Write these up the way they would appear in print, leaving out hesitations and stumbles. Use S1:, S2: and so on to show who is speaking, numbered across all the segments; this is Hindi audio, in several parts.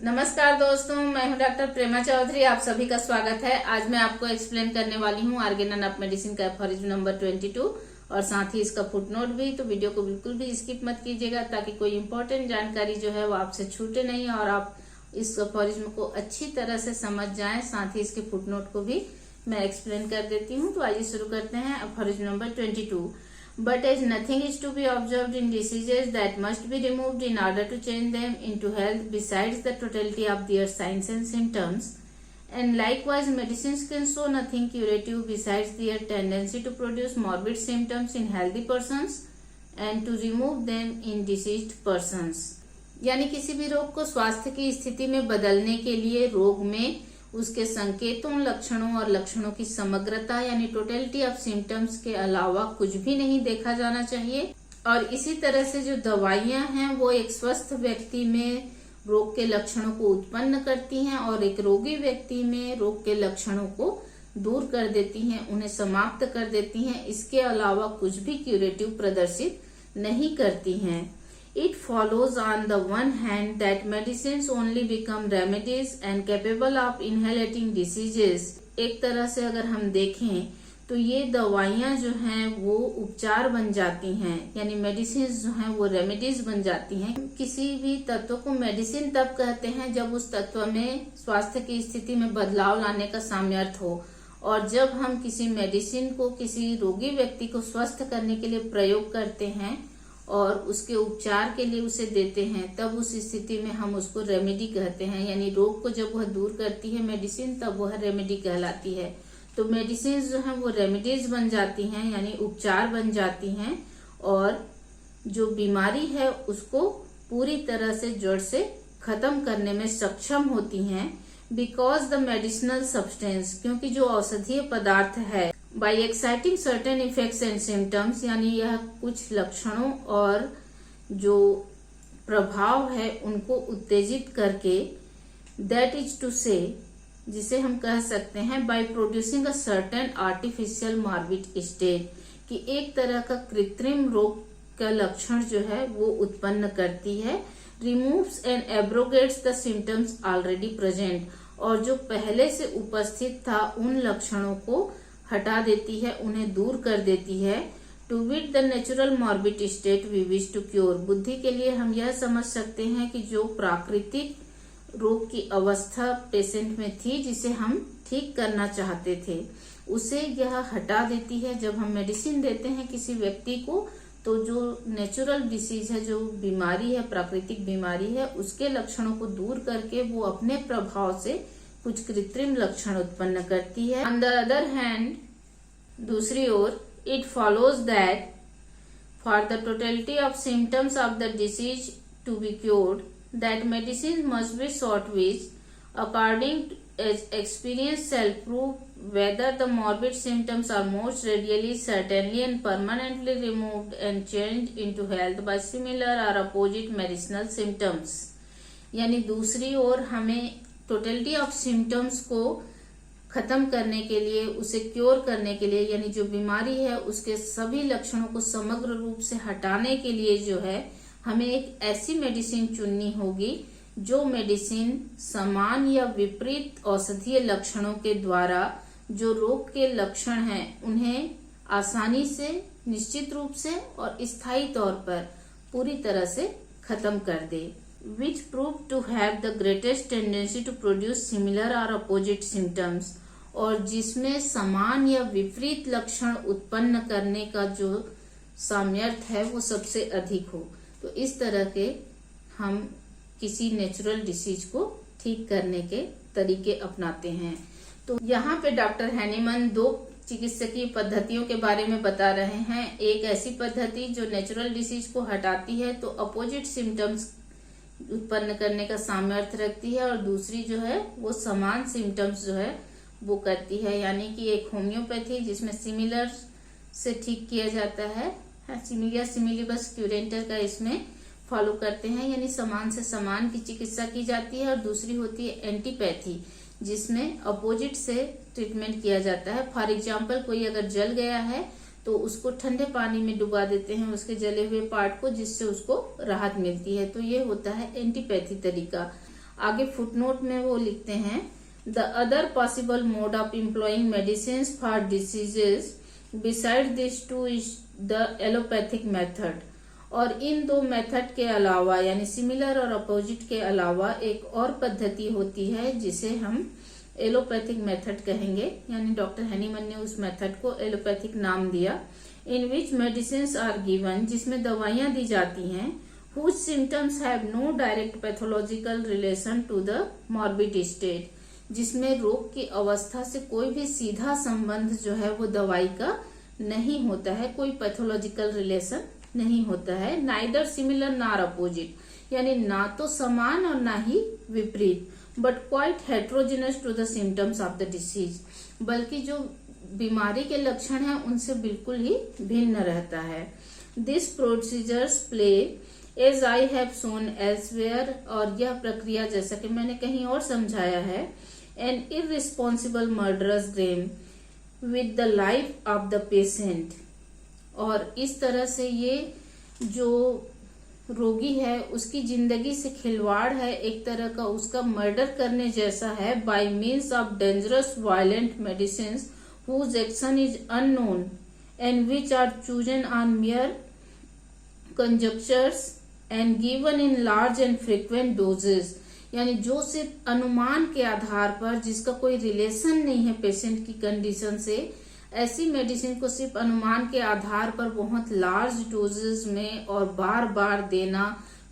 S1: नमस्कार दोस्तों, मैं हूं डॉक्टर प्रेमा चौधरी। आप सभी का स्वागत है। आज मैं आपको एक्सप्लेन करने वाली हूं आर्गेनन ऑफ मेडिसिन का एफोरिज्म नंबर 22 और साथ ही इसका फुटनोट भी। तो वीडियो को बिल्कुल भी स्किप मत कीजिएगा ताकि कोई इंपॉर्टेंट जानकारी जो है वो आपसे छूटे नहीं और आप इस एफोरिज्म को अच्छी तरह से समझ जाएं। साथ ही इसके फुटनोट को भी मैं एक्सप्लेन कर देती हूँ। तो आइए शुरू करते हैं। Aphorism number 22। But as nothing is to be observed in diseases that must be removed in order to change them into health besides the totality of their signs and symptoms, and likewise medicines can show nothing curative besides their tendency to produce morbid symptoms in healthy persons and to remove them in diseased persons. यानी किसी भी रोग को स्वास्थ्य की स्थिति में बदलने के लिए रोग में उसके संकेतों, लक्षणों और लक्षणों की समग्रता यानी टोटलिटी ऑफ सिम्टम्स के अलावा कुछ भी नहीं देखा जाना चाहिए। और इसी तरह से जो दवाइयां हैं वो एक स्वस्थ व्यक्ति में रोग के लक्षणों को उत्पन्न करती हैं और एक रोगी व्यक्ति में रोग के लक्षणों को दूर कर देती हैं, उन्हें समाप्त कर देती हैं। इसके अलावा कुछ भी क्यूरेटिव प्रदर्शित नहीं करती हैं। It follows on the one hand that medicines only become remedies and capable of inhalating diseases. एक तरह से अगर हम देखें तो ये दवाइयां जो हैं वो उपचार बन जाती हैं, यानी मेडिसिन जो हैं वो रेमेडीज बन जाती हैं। किसी भी तत्व को मेडिसिन तब कहते हैं जब उस तत्व में स्वास्थ्य की स्थिति में बदलाव लाने का सामर्थ्य हो, और जब हम किसी मेडिसिन को किसी रोगी व्यक्ति को स्वस्थ करने के लिए प्रयोग करते हैं और उसके उपचार के लिए उसे देते हैं, तब उस स्थिति में हम उसको रेमेडी कहते हैं। यानी रोग को जब वह दूर करती है मेडिसिन, तब वह रेमेडी कहलाती है। तो मेडिसिन जो है वो रेमेडीज बन जाती हैं, यानी उपचार बन जाती हैं, और जो बीमारी है उसको पूरी तरह से जड़ से खत्म करने में सक्षम होती हैं। बिकॉज द मेडिसिनल सब्सटेंस, क्योंकि जो औषधीय पदार्थ है, by exciting certain effects and symptoms, यानी यह कुछ लक्षणों और जो प्रभाव है उनको उत्तेजित करके, दैट इज टू से, जिसे हम कह सकते हैं by producing a certain artificial morbid state, कि एक तरह का कृत्रिम रोग का लक्षण जो है वो उत्पन्न करती है। Removes and abrogates the symptoms already present, और जो पहले से उपस्थित था उन लक्षणों को हटा देती है, उन्हें दूर कर देती है। To wit the natural morbid state we wish to cure, बुद्धि के लिए हम यह समझ सकते हैं कि जो प्राकृतिक रोग की अवस्था पेशेंट में थी जिसे हम ठीक करना चाहते थे, उसे यह हटा देती है। जब हम मेडिसिन देते हैं किसी व्यक्ति को, तो जो नेचुरल डिसीज है, जो बीमारी है, प्राकृतिक बीमारी है, उसके लक्षणों को दूर करके वो अपने प्रभाव से कुछ कृत्रिम लक्षण उत्पन्न करती है। ऑन द अदर हैंड, दूसरी ओर, it follows that for the totality of symptoms of the disease to be cured, that medicine must be sought which according as experience shall prove whether the morbid symptoms are most readily, certainly and permanently removed and changed into health by similar or opposite medicinal symptoms. यानी दूसरी ओर हमें टोटलिटी ऑफ सिम्टम्स को खत्म करने के लिए, उसे क्योर करने के लिए, यानी जो बीमारी है उसके सभी लक्षणों को समग्र रूप से हटाने के लिए जो है हमें एक ऐसी मेडिसिन चुननी होगी जो मेडिसिन समान या विपरीत औषधीय लक्षणों के द्वारा जो रोग के लक्षण हैं उन्हें आसानी से, निश्चित रूप से और स्थायी तौर पर पूरी तरह से खत्म कर दे। which prove to have the greatest tendency to produce similar or opposite symptoms, और जिसमें समान या विपरीत लक्षण उत्पन्न करने का जो सामर्थ्य है वो सबसे अधिक हो। तो इस तरह के हम किसी नेचुरल डिसीज को ठीक करने के तरीके अपनाते हैं। तो यहाँ पे डॉक्टर हैनीमन दो चिकित्सकीय पद्धतियों के बारे में बता रहे हैं। एक ऐसी पद्धति जो नेचुरल डिसीज को हटाती है तो अपोजिट सिम्टम्स उत्पन्न करने का सामर्थ्य रखती है, और दूसरी जो है वो समान सिम्टम्स जो है वो करती है। यानी कि एक होम्योपैथी जिसमें सिमिलर से ठीक किया जाता है, सिमिलिया सिमिलिबस क्यूरेंटर का इसमें फॉलो करते हैं, यानी समान से समान की चिकित्सा की जाती है। और दूसरी होती है एंटीपैथी, जिसमें अपोजिट से ट्रीटमेंट किया जाता है। फॉर एग्जाम्पल, कोई अगर जल गया है तो उसको ठंडे पानी में डुबा देते हैं उसके जले हुए पार्ट को, जिससे उसको राहत मिलती है। तो ये होता है एंटीपैथी तरीका। आगे फुटनोट में वो लिखते हैं the other possible mode of employing medicine for diseases beside this two is the allopathic method. और इन दो मेथड के अलावा यानी सिमिलर और अपोजिट के अलावा एक और पद्धति होती है जिसे हम एलोपैथिक मेथड कहेंगे, यानी डॉक्टर हैनीमन ने उस मेथड को एलोपैथिक नाम दिया। In which medicine are given, जिसमें दवाइयां दी जाती हैं, whose symptoms have no direct pathological relation to the morbid state, जिसमें रोग की अवस्था से कोई भी सीधा संबंध जो है वो दवाई का नहीं होता है, कोई पैथोलॉजिकल रिलेशन नहीं होता है। नाइदर सिमिलर नार अपोजिट, यानी ना तो समान और ना ही विपरीत, but quite heterogeneous to the symptoms of the disease, बल्कि जो बीमारी के लक्षण हैं उनसे बिल्कुल ही भिन्न रहता है। This procedures play as I have shown elsewhere, और यह प्रक्रिया जैसा कि मैंने कहीं और समझाया है, an irresponsible murderous game with the life of the patient. और इस तरह से ये जो रोगी है उसकी जिंदगी से खिलवाड़ है, एक तरह का उसका मर्डर करने जैसा है, by means of dangerous violent medicine whose action is unknown and which are chosen on mere conjectures and given in large and frequent doses, यानी जो सिर्फ अनुमान के आधार पर, जिसका कोई रिलेशन नहीं है पेशेंट की कंडीशन से, ऐसी मेडिसिन को सिर्फ अनुमान के आधार पर बहुत लार्ज डोजेस में और बार बार देना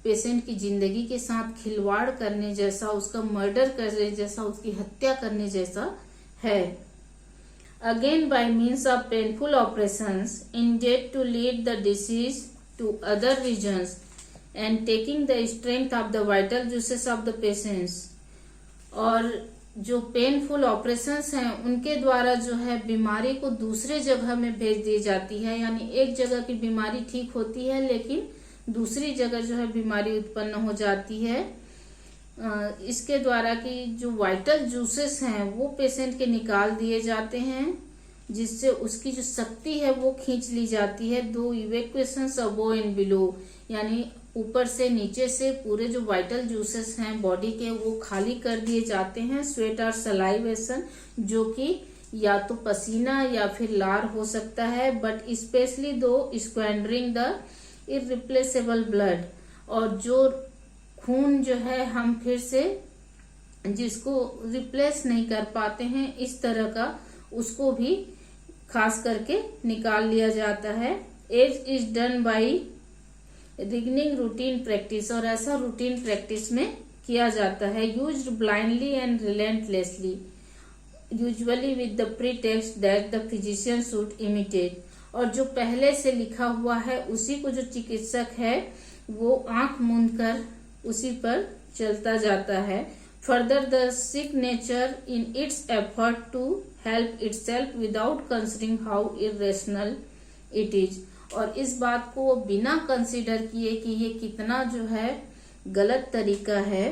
S1: पेशेंट की जिंदगी के साथ खिलवाड़ करने जैसा, उसका मर्डर करने जैसा, उसकी हत्या करने जैसा है। Again, by means of painful operations intended to lead the disease to other regions and taking the strength of the vital juices of the patients, और जो पेनफुल ऑपरेशंस हैं उनके द्वारा जो है बीमारी को दूसरे जगह में भेज दी जाती है, यानी एक जगह की बीमारी ठीक होती है लेकिन दूसरी जगह जो है बीमारी उत्पन्न हो जाती है। इसके द्वारा कि जो वाइटल जूसेस हैं वो पेशेंट के निकाल दिए जाते हैं, जिससे उसकी जो शक्ति है वो खींच ली जाती है। दो इवेक्वेशंस अबो एंड बिलो, यानी ऊपर से नीचे से पूरे जो वाइटल जूसेस हैं बॉडी के वो खाली कर दिए जाते हैं। स्वेट और सलाइवेशन, जो कि या तो पसीना या फिर लार हो सकता है, बट स्पेशली दो स्क्वेंडरिंग द इररिप्लेसेबल ब्लड, और जो खून जो है हम फिर से जिसको रिप्लेस नहीं कर पाते हैं, इस तरह का उसको भी खास करके निकाल लिया जाता है। As is done by reigning routine practice, और ऐसा रूटीन प्रैक्टिस में किया जाता है। Used blindly and relentlessly, usually with the pretext that the physician should imitate, और जो पहले से लिखा हुआ है उसी को जो चिकित्सक है वो आंख मूंद कर उसी पर चलता जाता है। Further the sick nature in its effort to help itself without considering how irrational it is, और इस बात को वो बिना कंसीडर किए कि ये कितना जो है गलत तरीका है,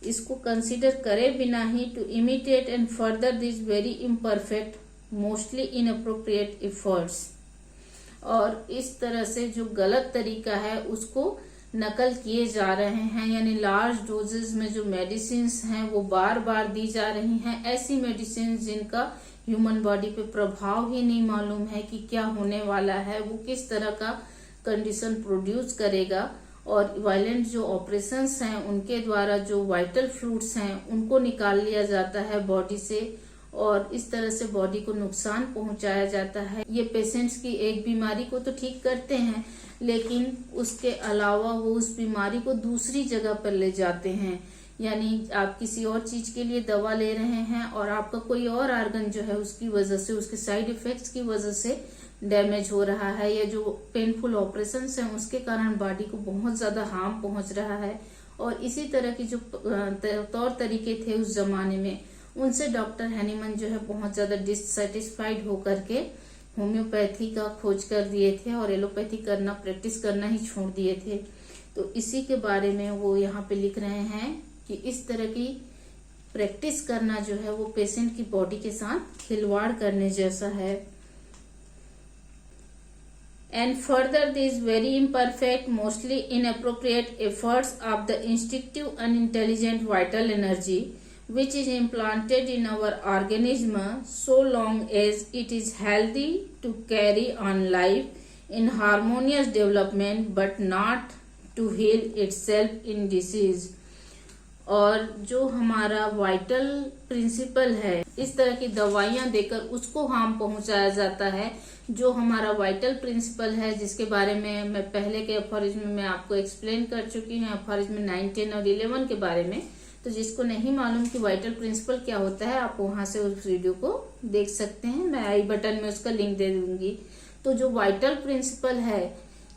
S1: इसको कंसीडर करे बिना ही to imitate and further this very imperfect mostly inappropriate efforts, और इस तरह से जो गलत तरीका है उसको नकल किए जा रहे हैं, यानी लार्ज डोजेस में जो मेडिसिन हैं वो बार बार दी जा रही हैं। ऐसी मेडिसिन जिनका ह्यूमन बॉडी पे प्रभाव ही नहीं मालूम है कि क्या होने वाला है, वो किस तरह का कंडीशन प्रोड्यूस करेगा, और वायलेंट जो ऑपरेशंस हैं उनके द्वारा जो वाइटल फ्लूइड्स हैं उनको निकाल लिया जाता है बॉडी से, और इस तरह से बॉडी को नुकसान पहुंचाया जाता है। ये पेशेंट्स की एक बीमारी को तो ठीक करते हैं, लेकिन उसके अलावा वो उस बीमारी को दूसरी जगह पर ले जाते हैं। यानी आप किसी और चीज के लिए दवा ले रहे हैं और आपका कोई और आर्गन जो है उसकी वजह से, उसके साइड इफेक्ट्स की वजह से डैमेज हो रहा है, या जो पेनफुल ऑपरेशंस हैं उसके कारण बॉडी को बहुत ज्यादा हार्म पहुंच रहा है। और इसी तरह की जो तौर तरीके थे उस जमाने में, उनसे डॉक्टर हैनीमन जो है बहुत ज्यादा डिससेटिस्फाइड होकर के होम्योपैथी का खोज कर दिए थे और एलोपैथी करना, प्रैक्टिस करना ही छोड़ दिए थे। तो इसी के बारे में वो यहाँ पे लिख रहे हैं कि इस तरह की प्रैक्टिस करना जो है वो पेशेंट की बॉडी के साथ खिलवाड़ करने जैसा है। And further, these very imperfect, mostly inappropriate efforts of the instinctive, unintelligent vital energy, which is implanted in our organism so long as it is healthy to carry on life in harmonious development, but not to heal itself in disease. और जो हमारा वाइटल प्रिंसिपल है, इस तरह की दवाइयां देकर उसको हार्म पहुंचाया जाता है। जो हमारा वाइटल प्रिंसिपल है, जिसके बारे में मैं पहले के अफॉरिज्म में आपको एक्सप्लेन कर चुकी हूँ, अफॉरिज्म 9, 10 और 11 के बारे में। तो जिसको नहीं मालूम कि वाइटल प्रिंसिपल क्या होता है, आप वहां से उस वीडियो को देख सकते हैं। मैं आई बटन में उसका लिंक दे दूंगी। तो जो वाइटल प्रिंसिपल है,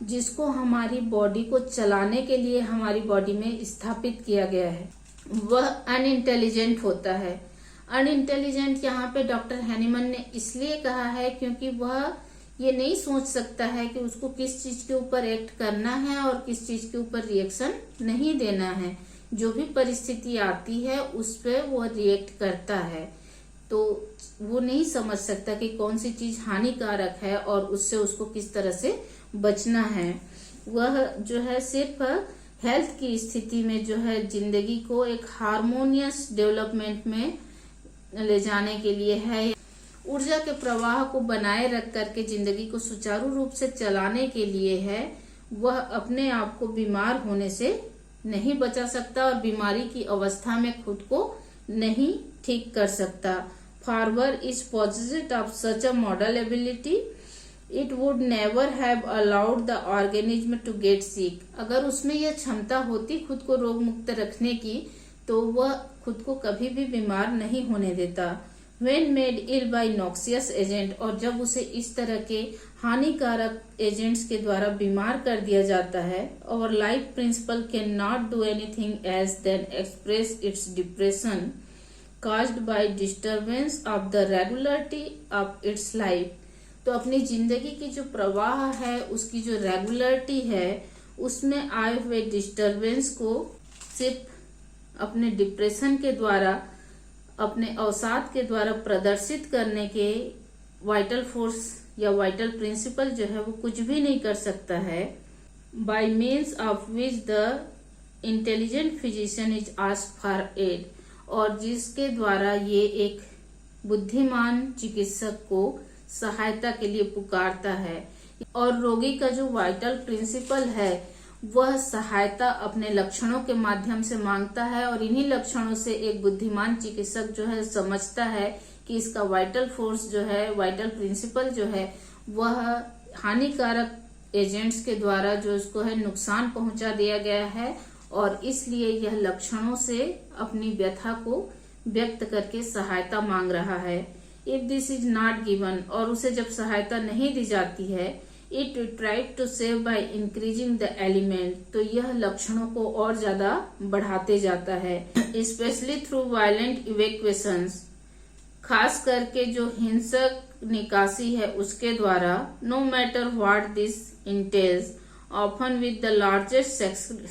S1: जिसको हमारी बॉडी को चलाने के लिए हमारी बॉडी में स्थापित किया गया है, वह अनइंटेलिजेंट होता है। अनइंटेलिजेंट यहाँ पे डॉक्टर हैनीमन ने इसलिए कहा है क्योंकि वह ये नहीं सोच सकता है कि उसको किस चीज के ऊपर एक्ट करना है और किस चीज के ऊपर रिएक्शन नहीं देना है। जो भी परिस्थिति आती है उस पर वो रिएक्ट करता है। तो वो नहीं समझ सकता कि कौन सी चीज हानिकारक है और उससे उसको किस तरह से बचना है। वह जो है सिर्फ हेल्थ की स्थिति में जो है जिंदगी को एक हार्मोनियस डेवलपमेंट में ले जाने के लिए है। ऊर्जा के प्रवाह को बनाए रख करके जिंदगी को सुचारू रूप से चलाने के लिए है। वह अपने आप को बीमार होने से नहीं बचा सकता और बीमारी की अवस्था में खुद को नहीं ठीक कर सकता। Forever is possessed of such a model ability, it would never have allowed the organism to get sick. अगर उसमें यह क्षमता होती खुद को रोग मुक्त रखने की, तो वह खुद को कभी भी बीमार नहीं होने देता। When made ill by noxious agent, और जब उसे इस तरह के हानिकारक एजेंट्स के द्वारा बीमार कर दिया जाता है, our life principle cannot do anything else than express its depression caused by disturbance of the regularity of its life। तो अपनी जिंदगी की जो प्रवाह है, उसकी जो रेगुलरिटी है, उसमें आए हुए डिस्टरबेंस को सिर्फ अपने डिप्रेशन के द्वारा, अपने अवसाद के द्वारा प्रदर्शित करने के वाइटल फोर्स या वाइटल प्रिंसिपल जो है वो कुछ भी नहीं कर सकता है। By means of which the intelligent physician is asked for aid, और जिसके द्वारा ये एक बुद्धिमान चिकित्सक को सहायता के लिए पुकारता है। और रोगी का जो वाइटल प्रिंसिपल है, वह सहायता अपने लक्षणों के माध्यम से मांगता है, और इन्हीं लक्षणों से एक बुद्धिमान चिकित्सक जो है समझता है कि इसका वाइटल फोर्स जो है, वाइटल प्रिंसिपल जो है, वह हानिकारक एजेंट्स के द्वारा जो इसको है नुकसान पहुंचा दिया गया है, और इसलिए यह लक्षणों से अपनी व्यथा को व्यक्त करके सहायता मांग रहा है। If this is not given, और उसे जब सहायता नहीं दी जाती है, it tried to save by increasing the element, तो यह लक्षणों को और ज्यादा बढ़ाते जाता है। स्पेशली थ्रू वायलेंट इवेक्वेशंस, खास करके जो हिंसक निकासी है उसके द्वारा। No matter what this entails, often with the largest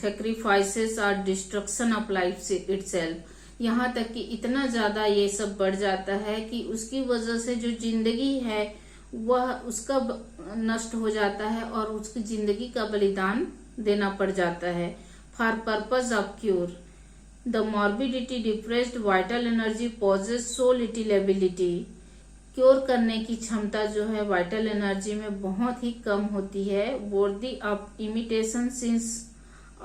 S1: sacrifices और डिस्ट्रक्शन ऑफ लाइफ इटसेल्फ। यहाँ तक कि इतना ज्यादा ये सब बढ़ जाता है कि उसकी वजह से जो जिंदगी है वह उसका नष्ट हो जाता है और उसकी जिंदगी का बलिदान देना पड़ जाता है। For purpose of cure the morbidity depressed vital energy possess so little ability, cure करने की क्षमता जो है वाइटल एनर्जी में बहुत ही कम होती है। Worthy of imitation since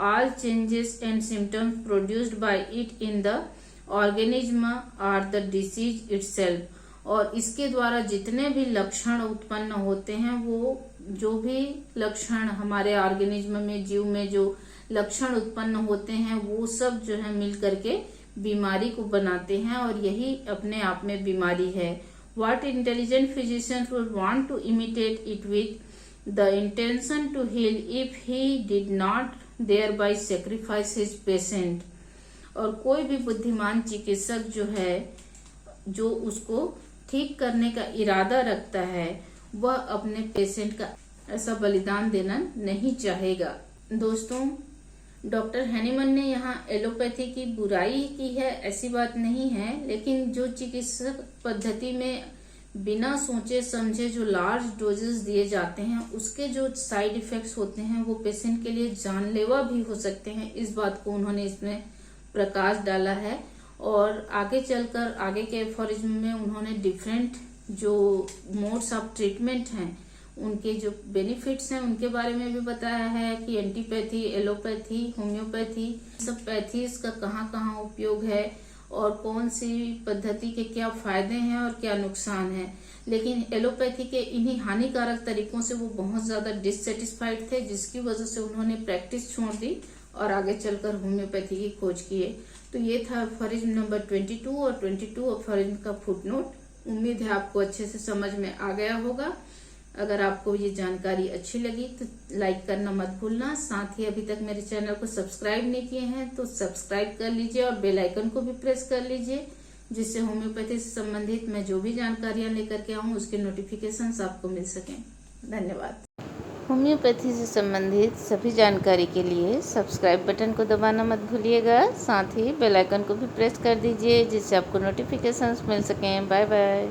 S1: all changes and symptoms produced by it in the organism are the disease itself, और इसके द्वारा जितने भी लक्षण उत्पन्न होते हैं, वो जो भी लक्षण हमारे ऑर्गेनिज्म में, जीव में जो लक्षण उत्पन्न होते हैं, वो सब जो है मिल करके बीमारी को बनाते हैं, और यही अपने आप में बीमारी है। What intelligent physician would want to imitate it with the intention to heal if he did not thereby sacrifice his patient, और कोई भी बुद्धिमान चिकित्सक जो है, जो उसको ठीक करने का इरादा रखता है, वह अपने पेशेंट का ऐसा बलिदान देना नहीं चाहेगा। दोस्तों, डॉक्टर हैनीमन ने यहाँ एलोपैथी की बुराई की है, ऐसी बात नहीं है, लेकिन जो चिकित्सक पद्धति में बिना सोचे समझे जो लार्ज डोजेस दिए जाते हैं उसके जो साइड इफेक्ट्स होते हैं वो पेशेंट के लिए जानलेवा भी हो सकते हैं। इस बात को उन्होंने इसमें प्रकाश डाला है और आगे चलकर आगे के एफोरिज्म में उन्होंने डिफरेंट जो मोड्स ऑफ ट्रीटमेंट हैं उनके जो बेनिफिट्स हैं उनके बारे में भी बताया है कि एंटीपैथी, एलोपैथी, होम्योपैथी, सब पैथीज का कहाँ कहाँ उपयोग है और कौन सी पद्धति के क्या फायदे हैं और क्या नुकसान है। लेकिन एलोपैथी के इन्हीं हानिकारक तरीकों से वो बहुत ज्यादा डिससेटिस्फाइड थे, जिसकी वजह से उन्होंने प्रैक्टिस छोड़ दी और आगे चलकर होम्योपैथी की खोज की है। तो ये था एफोरिज्म नंबर 22 और 22 एफोरिज्म का फुटनोट। उम्मीद है आपको अच्छे से समझ में आ गया होगा। अगर आपको ये जानकारी अच्छी लगी तो लाइक करना मत भूलना। साथ ही अभी तक मेरे चैनल को सब्सक्राइब नहीं किए हैं तो सब्सक्राइब कर लीजिए और बेल आइकन को भी प्रेस कर लीजिए, जिससे होम्योपैथी से संबंधित मैं जो भी जानकारियां लेकर के आऊँ उसके नोटिफिकेशंस आपको मिल सकें। धन्यवाद। होम्योपैथी से संबंधित सभी जानकारी के लिए सब्सक्राइब बटन को दबाना मत भूलिएगा। साथ ही बेल आइकन को भी प्रेस कर दीजिए, जिससे आपको नोटिफिकेशंस मिल सकें। Bye bye.